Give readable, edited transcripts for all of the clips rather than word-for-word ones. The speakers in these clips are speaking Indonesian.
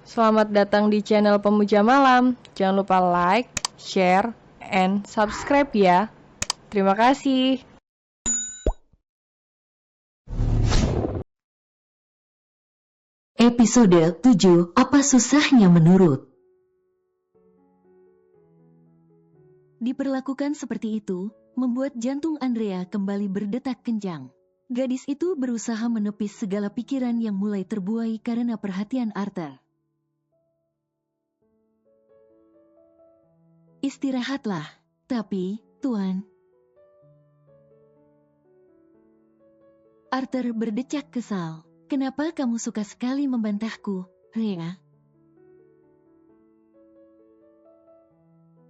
Selamat datang di channel Pemuja Malam. Jangan lupa like, share, and subscribe ya. Terima kasih. Episode 7, Apa Susahnya Menurut? Diperlakukan seperti itu, membuat jantung Andrea kembali berdetak kencang. Gadis itu berusaha menepis segala pikiran yang mulai terbuai karena perhatian Arthur. Istirahatlah. Tapi, Tuan. Arthur berdecak kesal. Kenapa kamu suka sekali membantahku, Rhea?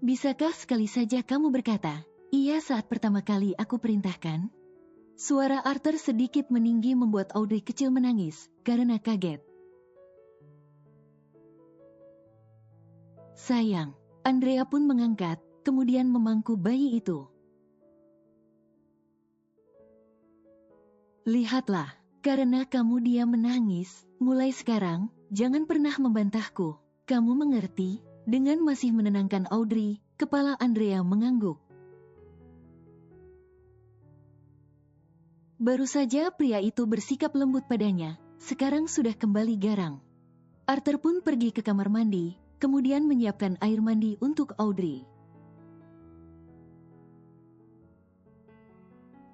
Bisakah sekali saja kamu berkata, iya saat pertama kali aku perintahkan? Suara Arthur sedikit meninggi membuat Audrey kecil menangis, karena kaget. Sayang, Andrea pun mengangkat, kemudian memangku bayi itu. Lihatlah, karena kamu dia menangis, mulai sekarang, jangan pernah membantahku. Kamu mengerti? Dengan masih menenangkan Audrey, kepala Andrea mengangguk. Baru saja pria itu bersikap lembut padanya, sekarang sudah kembali garang. Arthur pun pergi ke kamar mandi, kemudian menyiapkan air mandi untuk Audrey.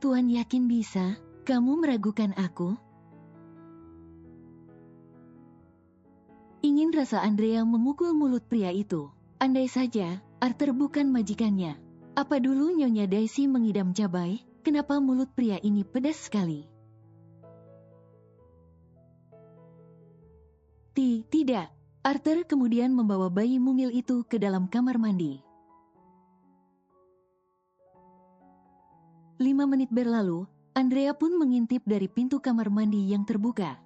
Tuan yakin bisa? Kamu meragukan aku? Ingin rasa Andrea memukul mulut pria itu. Andai saja, Arthur bukan majikannya. Apa dulu Nyonya Daisy mengidam cabai? Kenapa mulut pria ini pedas sekali? Tidak. Arthur kemudian membawa bayi mungil itu ke dalam kamar mandi. 5 menit berlalu, Andrea pun mengintip dari pintu kamar mandi yang terbuka.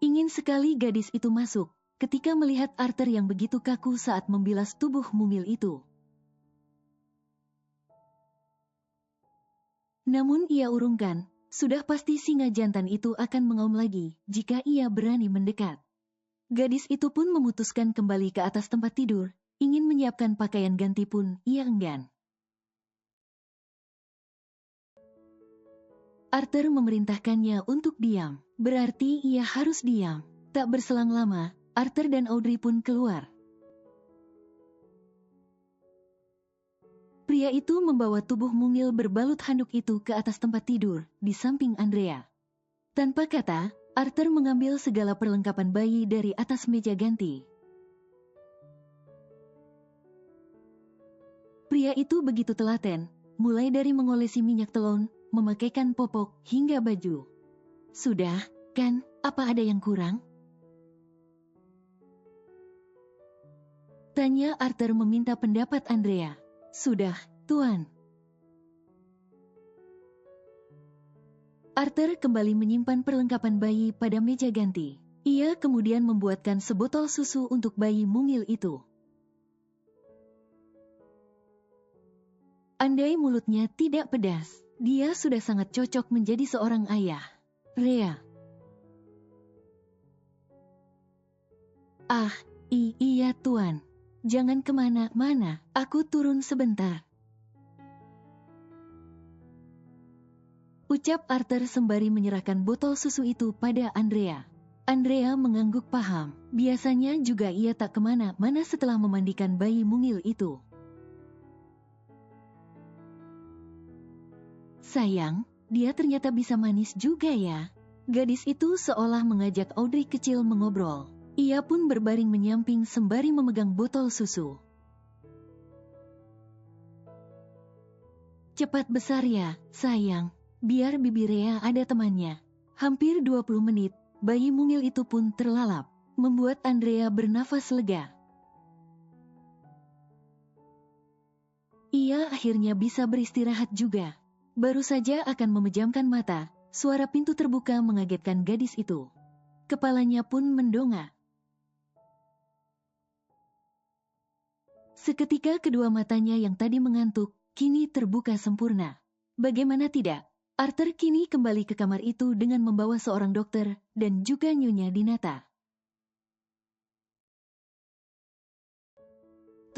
Ingin sekali gadis itu masuk, ketika melihat Arthur yang begitu kaku saat membilas tubuh mungil itu. Namun ia urungkan, sudah pasti singa jantan itu akan mengaum lagi jika ia berani mendekat. Gadis itu pun memutuskan kembali ke atas tempat tidur, ingin menyiapkan pakaian ganti pun ia enggan. Arthur memerintahkannya untuk diam, berarti ia harus diam. Tak berselang lama, Arthur dan Audrey pun keluar. Pria itu membawa tubuh mungil berbalut handuk itu ke atas tempat tidur, di samping Andrea. Tanpa kata, Arthur mengambil segala perlengkapan bayi dari atas meja ganti. Pria itu begitu telaten, mulai dari mengolesi minyak telon, memakaikan popok, hingga baju. Sudah, kan, apa ada yang kurang? Tanya Arthur meminta pendapat Andrea. Sudah, Tuan. Arthur kembali menyimpan perlengkapan bayi pada meja ganti. Ia kemudian membuatkan sebotol susu untuk bayi mungil itu. Andai mulutnya tidak pedas, dia sudah sangat cocok menjadi seorang ayah. Rhea. Iya Tuan. Jangan kemana-mana, aku turun sebentar. Ucap Arthur sembari menyerahkan botol susu itu pada Andrea. Andrea mengangguk paham, biasanya juga ia tak kemana-mana setelah memandikan bayi mungil itu. Sayang, dia ternyata bisa manis juga ya. Gadis itu seolah mengajak Audrey kecil mengobrol. Ia pun berbaring menyamping sembari memegang botol susu. Cepat besar ya, sayang. Biar Bibi Rhea ada temannya. Hampir 20 menit, bayi mungil itu pun terlalap, membuat Andrea bernafas lega. Ia akhirnya bisa beristirahat juga. Baru saja akan memejamkan mata, suara pintu terbuka mengagetkan gadis itu. Kepalanya pun mendongak. Seketika kedua matanya yang tadi mengantuk, kini terbuka sempurna. Bagaimana tidak? Arthur kini kembali ke kamar itu dengan membawa seorang dokter dan juga Nyonya Dinata.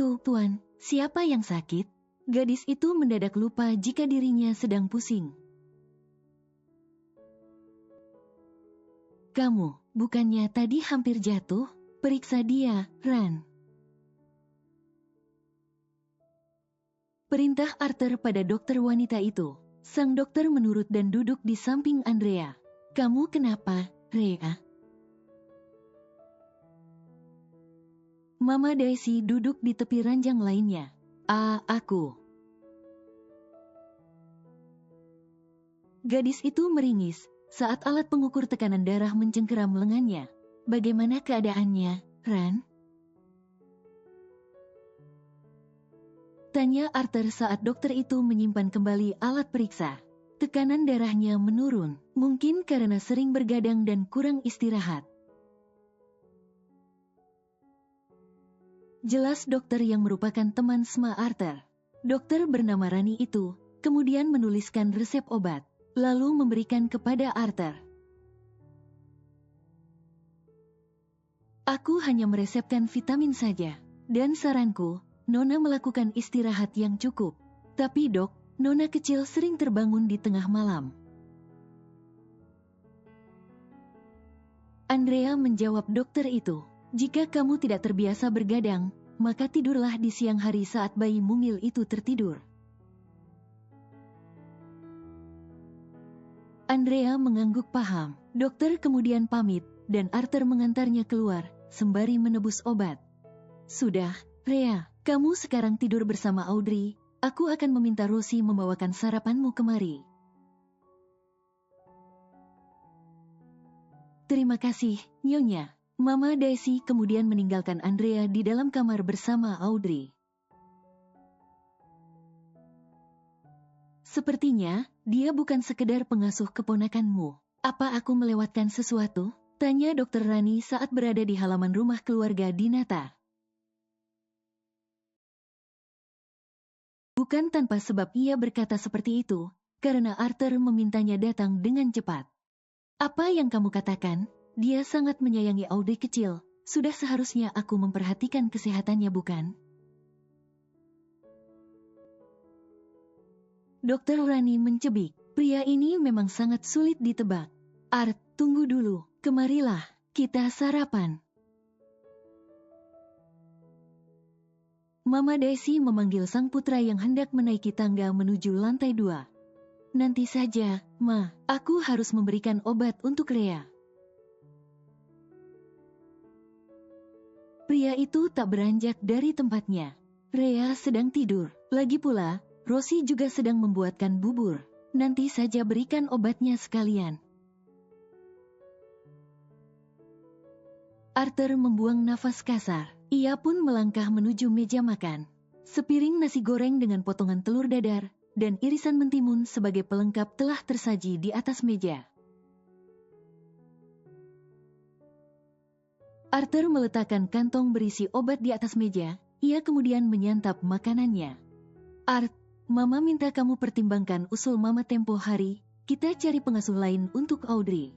Itu, Tuan, siapa yang sakit? Gadis itu mendadak lupa jika dirinya sedang pusing. Kamu, bukannya tadi hampir jatuh? Periksa dia, Ran. Perintah Arthur pada dokter wanita itu. Sang dokter menurut dan duduk di samping Andrea. Kamu kenapa, Rhea? Mama Daisy duduk di tepi ranjang lainnya. Aku. Gadis itu meringis saat alat pengukur tekanan darah mencengkeram lengannya. Bagaimana keadaannya, Ran? Tanya Arthur saat dokter itu menyimpan kembali alat periksa. Tekanan darahnya menurun, mungkin karena sering bergadang dan kurang istirahat. Jelas dokter yang merupakan teman SMA Arthur. Dokter bernama Rani itu, kemudian menuliskan resep obat, lalu memberikan kepada Arthur. Aku hanya meresepkan vitamin saja, dan saranku, Nona melakukan istirahat yang cukup. Tapi dok, Nona kecil sering terbangun di tengah malam. Andrea menjawab dokter itu, jika kamu tidak terbiasa bergadang, maka tidurlah di siang hari saat bayi mungil itu tertidur. Andrea mengangguk paham. Dokter kemudian pamit, dan Arthur mengantarnya keluar, sembari menebus obat. Sudah, Rhea, kamu sekarang tidur bersama Audrey. Aku akan meminta Rosie membawakan sarapanmu kemari. Terima kasih, Nyonya. Mama Daisy kemudian meninggalkan Andrea di dalam kamar bersama Audrey. Sepertinya, dia bukan sekedar pengasuh keponakanmu. Apa aku melewatkan sesuatu? Tanya Dr. Rani saat berada di halaman rumah keluarga Dinata. Bukan tanpa sebab ia berkata seperti itu, karena Arthur memintanya datang dengan cepat. Apa yang kamu katakan? Dia sangat menyayangi Audrey kecil, sudah seharusnya aku memperhatikan kesehatannya bukan? Dr. Rani mencebik, pria ini memang sangat sulit ditebak. Art, tunggu dulu, kemarilah, kita sarapan. Mama Daisy memanggil sang putra yang hendak menaiki tangga menuju lantai 2. Nanti saja, Ma, aku harus memberikan obat untuk Rhea. Pria itu tak beranjak dari tempatnya. Rhea sedang tidur. Lagi pula, Rosie juga sedang membuatkan bubur. Nanti saja berikan obatnya sekalian. Arthur membuang nafas kasar. Ia pun melangkah menuju meja makan. Sepiring nasi goreng dengan potongan telur dadar dan irisan mentimun sebagai pelengkap telah tersaji di atas meja. Arthur meletakkan kantong berisi obat di atas meja. Ia kemudian menyantap makanannya. Art, Mama minta kamu pertimbangkan usul Mama tempo hari. Kita cari pengasuh lain untuk Audrey.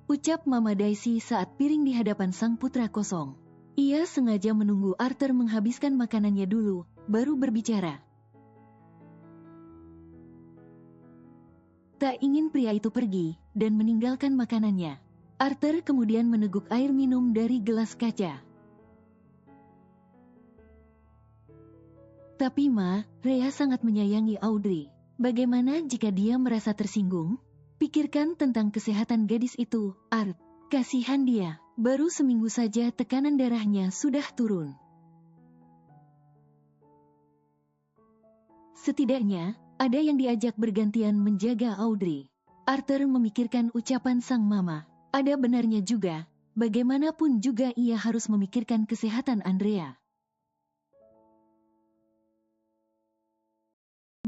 Ucap Mama Daisy saat piring di hadapan sang putra kosong. Ia sengaja menunggu Arthur menghabiskan makanannya dulu, baru berbicara. Tak ingin pria itu pergi, dan meninggalkan makanannya. Arthur kemudian meneguk air minum dari gelas kaca. Tapi Ma, Rhea sangat menyayangi Audrey. Bagaimana jika dia merasa tersinggung? Pikirkan tentang kesehatan gadis itu, Art. Kasihan dia, baru seminggu saja tekanan darahnya sudah turun. Setidaknya, ada yang diajak bergantian menjaga Audrey. Arthur memikirkan ucapan sang mama. Ada benarnya juga, bagaimanapun juga ia harus memikirkan kesehatan Andrea.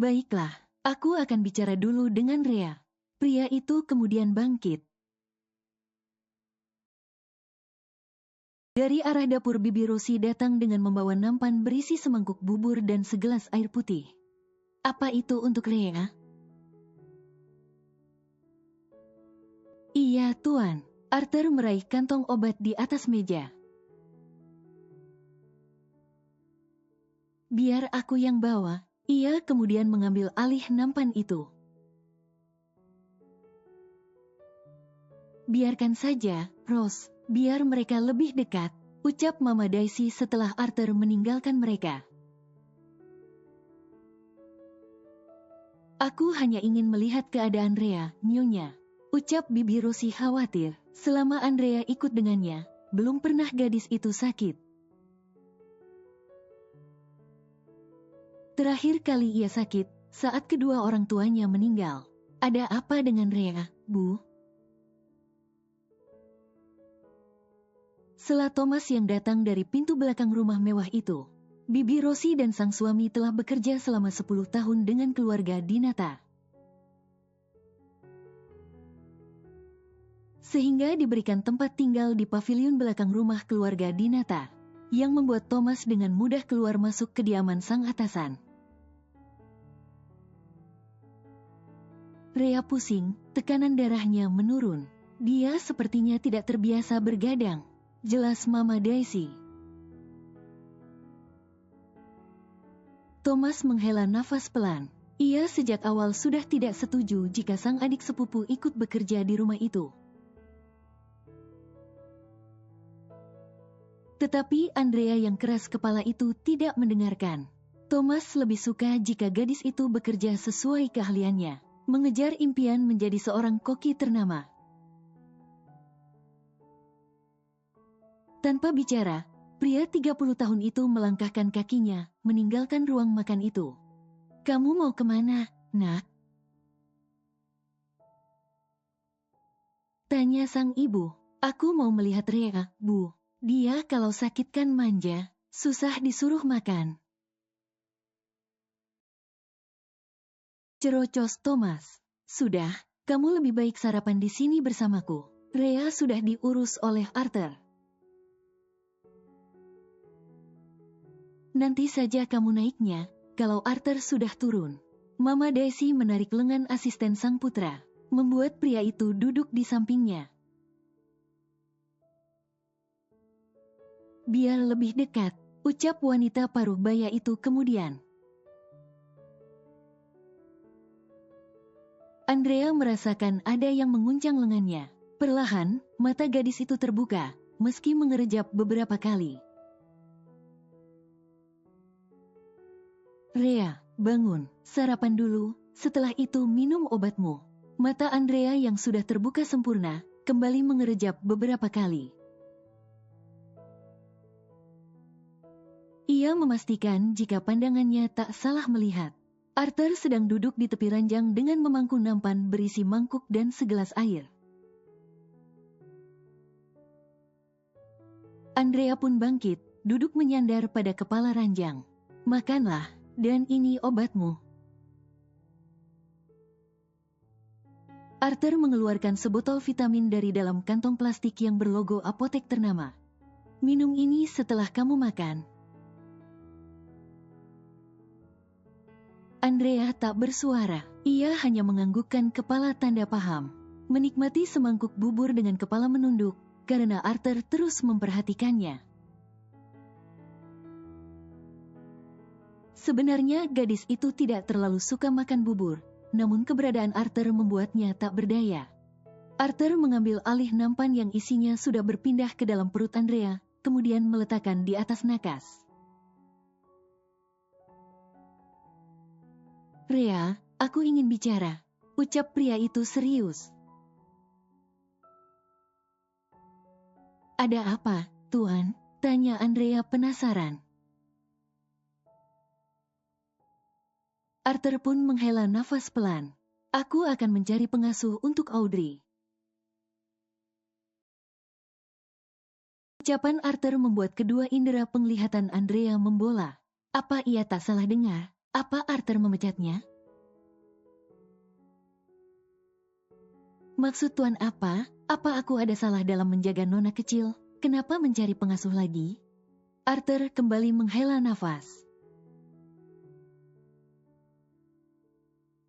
Baiklah, aku akan bicara dulu dengan Rhea. Pria itu kemudian bangkit. Dari arah dapur Bibi Rosie datang dengan membawa nampan berisi semangkuk bubur dan segelas air putih. Apa itu untuk Rhea? Iya, Tuan. Arthur meraih kantong obat di atas meja. Biar aku yang bawa. Ia kemudian mengambil alih nampan itu. Biarkan saja, Rose, biar mereka lebih dekat, ucap Mama Daisy setelah Arthur meninggalkan mereka. Aku hanya ingin melihat keadaan Rhea, Nyonya, ucap Bibi Rosie khawatir. Selama Andrea ikut dengannya, belum pernah gadis itu sakit. Terakhir kali ia sakit, saat kedua orang tuanya meninggal. Ada apa dengan Rhea, Bu? Sela Thomas yang datang dari pintu belakang rumah mewah itu. Bibi Rosie dan sang suami telah bekerja selama 10 tahun dengan keluarga Dinata. Sehingga diberikan tempat tinggal di pavilion belakang rumah keluarga Dinata, yang membuat Thomas dengan mudah keluar masuk kediaman sang atasan. Rhea pusing, tekanan darahnya menurun. Dia sepertinya tidak terbiasa bergadang. Jelas Mama Daisy. Thomas menghela nafas pelan. Ia sejak awal sudah tidak setuju jika sang adik sepupu ikut bekerja di rumah itu. Tetapi Andrea yang keras kepala itu tidak mendengarkan. Thomas lebih suka jika gadis itu bekerja sesuai keahliannya, mengejar impian menjadi seorang koki ternama. Tanpa bicara, pria 30 tahun itu melangkahkan kakinya, meninggalkan ruang makan itu. Kamu mau kemana, Nak? Tanya sang ibu. Aku mau melihat Rhea, Bu. Dia kalau sakit kan manja, susah disuruh makan. Cerocos Thomas. Sudah, kamu lebih baik sarapan di sini bersamaku. Rhea sudah diurus oleh Arthur. Nanti saja kamu naiknya, kalau Arthur sudah turun. Mama Daisy menarik lengan asisten sang putra, membuat pria itu duduk di sampingnya. Biar lebih dekat, ucap wanita paruh baya itu kemudian. Andrea merasakan ada yang menguncang lengannya. Perlahan, mata gadis itu terbuka, meski mengerejap beberapa kali. Rhea, bangun, sarapan dulu, setelah itu minum obatmu. Mata Andrea yang sudah terbuka sempurna, kembali mengerejap beberapa kali. Ia memastikan jika pandangannya tak salah melihat. Arthur sedang duduk di tepi ranjang dengan memangku nampan berisi mangkuk dan segelas air. Andrea pun bangkit, duduk menyandar pada kepala ranjang. Makanlah, dan ini obatmu. Arthur mengeluarkan sebotol vitamin dari dalam kantong plastik yang berlogo apotek ternama. Minum ini setelah kamu makan. Andrea tak bersuara. Ia hanya menganggukkan kepala tanda paham. Menikmati semangkuk bubur dengan kepala menunduk, karena Arthur terus memperhatikannya. Sebenarnya gadis itu tidak terlalu suka makan bubur, namun keberadaan Arthur membuatnya tak berdaya. Arthur mengambil alih nampan yang isinya sudah berpindah ke dalam perut Andrea, kemudian meletakkan di atas nakas. Rhea, aku ingin bicara, ucap pria itu serius. Ada apa, Tuan? Tanya Andrea penasaran. Arthur pun menghela nafas pelan. Aku akan mencari pengasuh untuk Audrey. Ucapan Arthur membuat kedua indera penglihatan Andrea membola. Apa ia tak salah dengar? Apa Arthur memecatnya? Maksud Tuan apa? Apa aku ada salah dalam menjaga nona kecil? Kenapa mencari pengasuh lagi? Arthur kembali menghela nafas.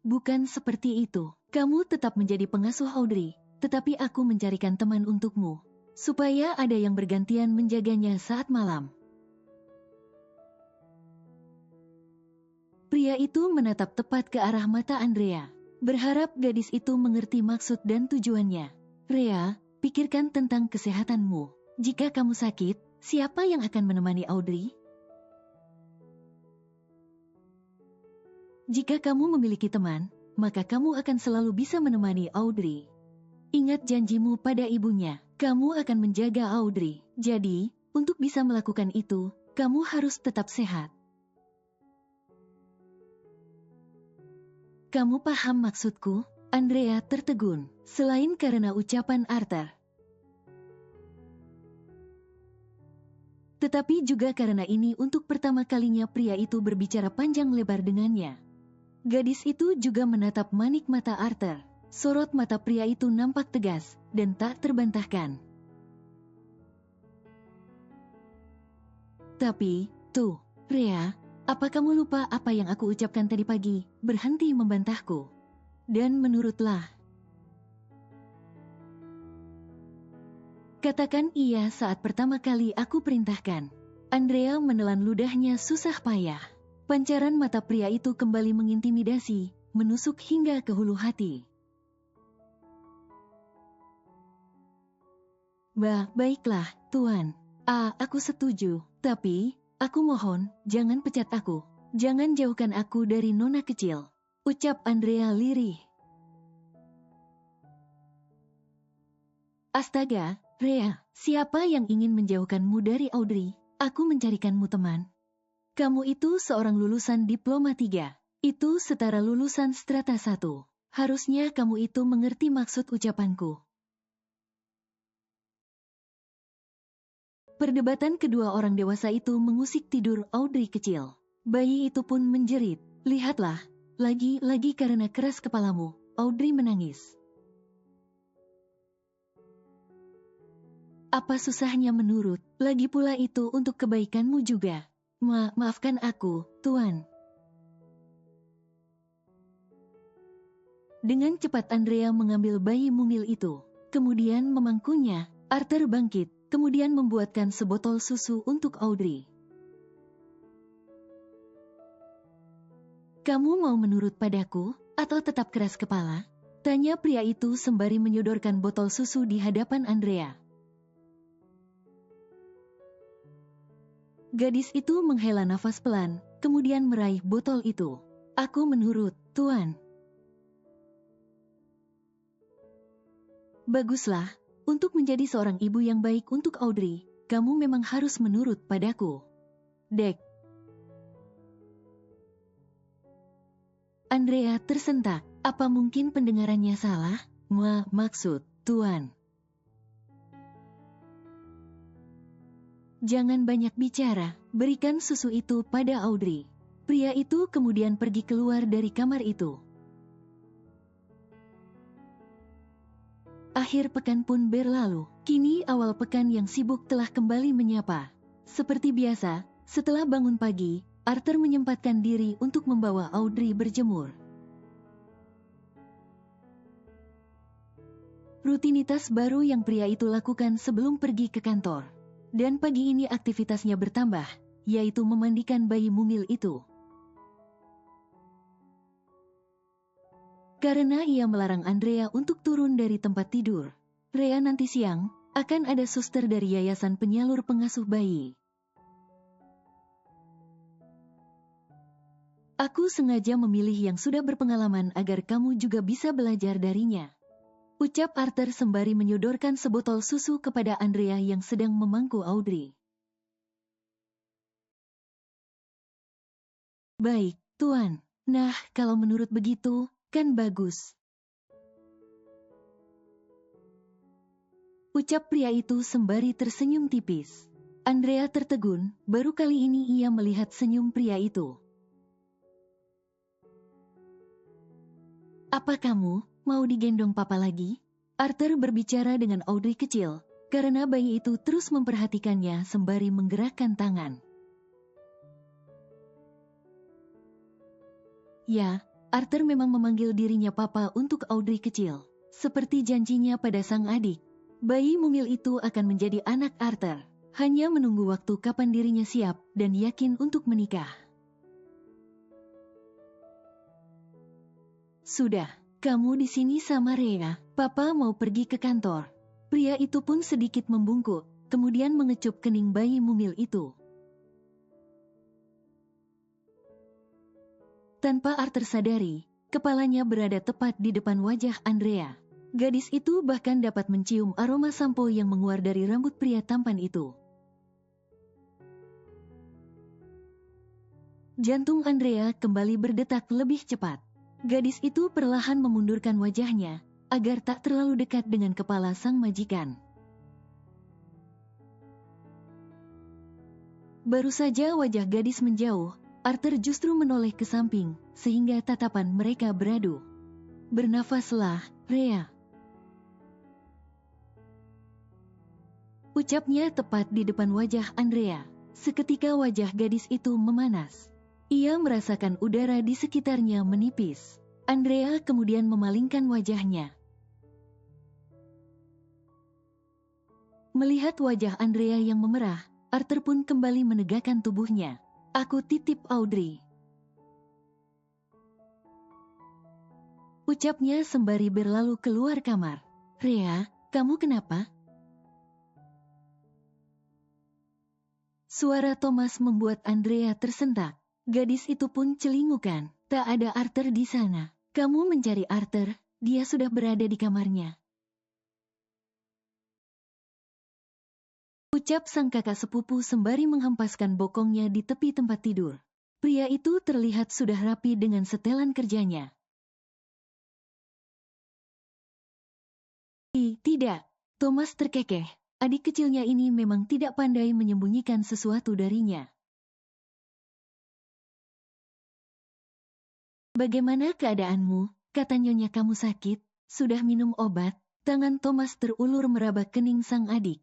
Bukan seperti itu. Kamu tetap menjadi pengasuh Audrey, tetapi aku mencarikan teman untukmu, supaya ada yang bergantian menjaganya saat malam. Pria itu menatap tepat ke arah mata Andrea, berharap gadis itu mengerti maksud dan tujuannya. Rea, pikirkan tentang kesehatanmu. Jika kamu sakit, siapa yang akan menemani Audrey? Jika kamu memiliki teman, maka kamu akan selalu bisa menemani Audrey. Ingat janjimu pada ibunya, kamu akan menjaga Audrey. Jadi, untuk bisa melakukan itu, kamu harus tetap sehat. Kamu paham maksudku? Andrea tertegun, selain karena ucapan Arthur. Tetapi juga karena ini untuk pertama kalinya pria itu berbicara panjang lebar dengannya. Gadis itu juga menatap manik mata Arthur. Sorot mata pria itu nampak tegas dan tak terbantahkan. Tapi, tuh, Rea, apa kamu lupa apa yang aku ucapkan tadi pagi? Berhenti membantahku. Dan menurutlah. Katakan iya saat pertama kali aku perintahkan. Andrea menelan ludahnya susah payah. Pancaran mata pria itu kembali mengintimidasi, menusuk hingga ke hulu hati. Baiklah, Tuan. Aku setuju, tapi aku mohon, jangan pecat aku. Jangan jauhkan aku dari nona kecil, ucap Andrea lirih. Astaga, Rea, siapa yang ingin menjauhkanmu dari Audrey? Aku mencarikanmu teman. Kamu itu seorang lulusan diploma 3. Itu setara lulusan strata 1. Harusnya kamu itu mengerti maksud ucapanku. Perdebatan kedua orang dewasa itu mengusik tidur Audrey kecil. Bayi itu pun menjerit. Lihatlah, lagi karena keras kepalamu, Audrey menangis. Apa susahnya menurut? Lagi pula itu untuk kebaikanmu juga. Maafkan aku, Tuan. Dengan cepat Andrea mengambil bayi mungil itu, kemudian memangkunya. Arthur bangkit, kemudian membuatkan sebotol susu untuk Audrey. Kamu mau menurut padaku, atau tetap keras kepala? Tanya pria itu sembari menyodorkan botol susu di hadapan Andrea. Gadis itu menghela nafas pelan, kemudian meraih botol itu. Aku menurut, Tuan. Baguslah, untuk menjadi seorang ibu yang baik untuk Audrey, kamu memang harus menurut padaku. Dek. Andrea tersentak. Apa mungkin pendengarannya salah? Maksud, Tuan. Jangan banyak bicara, berikan susu itu pada Audrey. Pria itu kemudian pergi keluar dari kamar itu. Akhir pekan pun berlalu. Kini awal pekan yang sibuk telah kembali menyapa. Seperti biasa, setelah bangun pagi, Arthur menyempatkan diri untuk membawa Audrey berjemur. Rutinitas baru yang pria itu lakukan sebelum pergi ke kantor. Dan pagi ini aktivitasnya bertambah, yaitu memandikan bayi mungil itu. Karena ia melarang Andrea untuk turun dari tempat tidur, Rea nanti siang akan ada suster dari yayasan penyalur pengasuh bayi. Aku sengaja memilih yang sudah berpengalaman agar kamu juga bisa belajar darinya. Ucap Arthur sembari menyodorkan sebotol susu kepada Andrea yang sedang memangku Audrey. Baik, Tuan. Nah, kalau menurut begitu, kan bagus. Ucap pria itu sembari tersenyum tipis. Andrea tertegun, baru kali ini ia melihat senyum pria itu. Apa kamu mau digendong papa lagi? Arthur berbicara dengan Audrey kecil, karena bayi itu terus memperhatikannya sembari menggerakkan tangan. Ya, Arthur memang memanggil dirinya papa untuk Audrey kecil. Seperti janjinya pada sang adik, bayi mungil itu akan menjadi anak Arthur. Hanya menunggu waktu kapan dirinya siap dan yakin untuk menikah. Sudah, kamu di sini sama Rhea. Papa mau pergi ke kantor. Pria itu pun sedikit membungkuk, kemudian mengecup kening bayi mungil itu. Tanpa Arthur sadari, kepalanya berada tepat di depan wajah Andrea. Gadis itu bahkan dapat mencium aroma sampo yang menguar dari rambut pria tampan itu. Jantung Andrea kembali berdetak lebih cepat. Gadis itu perlahan memundurkan wajahnya, agar tak terlalu dekat dengan kepala sang majikan. Baru saja wajah gadis menjauh, Arthur justru menoleh ke samping, sehingga tatapan mereka beradu. Bernafaslah, Rhea. Ucapnya tepat di depan wajah Andrea. Seketika wajah gadis itu memanas. Ia merasakan udara di sekitarnya menipis. Andrea kemudian memalingkan wajahnya. Melihat wajah Andrea yang memerah, Arthur pun kembali menegakkan tubuhnya. Aku titip Audrey. Ucapnya sembari berlalu keluar kamar. Rhea, kamu kenapa? Suara Thomas membuat Andrea tersentak. Gadis itu pun celingukan. Tak ada Arthur di sana. Kamu mencari Arthur, dia sudah berada di kamarnya. Ucap sang kakak sepupu sembari menghempaskan bokongnya di tepi tempat tidur. Pria itu terlihat sudah rapi dengan setelan kerjanya. Tidak, Thomas terkekeh. Adik kecilnya ini memang tidak pandai menyembunyikan sesuatu darinya. Bagaimana keadaanmu? Kata nyonya kamu sakit? Sudah minum obat? Tangan Thomas terulur meraba kening sang adik.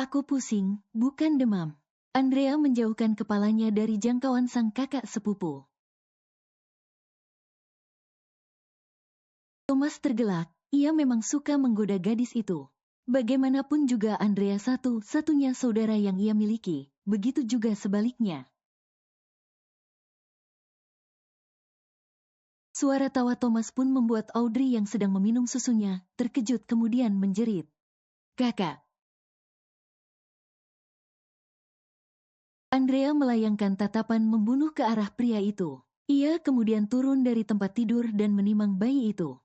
Aku pusing, bukan demam. Andrea menjauhkan kepalanya dari jangkauan sang kakak sepupu. Thomas tergelak, ia memang suka menggoda gadis itu. Bagaimanapun juga Andrea satu-satunya saudara yang ia miliki, begitu juga sebaliknya. Suara tawa Thomas pun membuat Audrey yang sedang meminum susunya, terkejut kemudian menjerit. Kakak. Andrea melayangkan tatapan membunuh ke arah pria itu. Ia kemudian turun dari tempat tidur dan menimang bayi itu.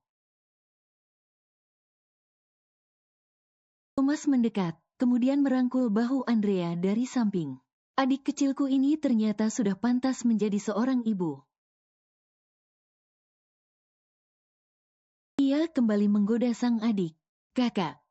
Thomas mendekat, kemudian merangkul bahu Andrea dari samping. Adik kecilku ini ternyata sudah pantas menjadi seorang ibu. Ia kembali menggoda sang adik. Kakak.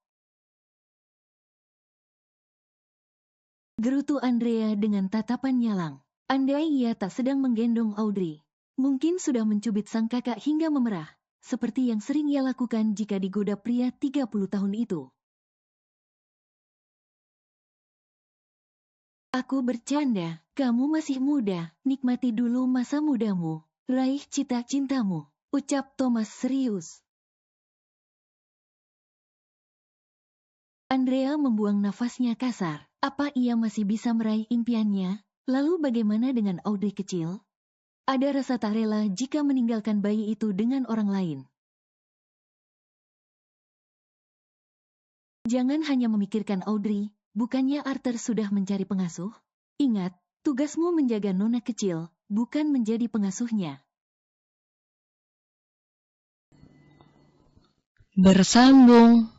Gerutu Andrea dengan tatapan nyalang. Andai ia tak sedang menggendong Audrey, mungkin sudah mencubit sang kakak hingga memerah, seperti yang sering ia lakukan jika digoda pria 30 tahun itu. Aku bercanda, kamu masih muda, nikmati dulu masa mudamu, raih cita-cintamu, ucap Thomas serius. Andrea membuang nafasnya kasar. Apa ia masih bisa meraih impiannya? Lalu bagaimana dengan Audrey kecil? Ada rasa tak rela jika meninggalkan bayi itu dengan orang lain. Jangan hanya memikirkan Audrey, bukannya Arthur sudah mencari pengasuh? Ingat, tugasmu menjaga nona kecil, bukan menjadi pengasuhnya. Bersambung.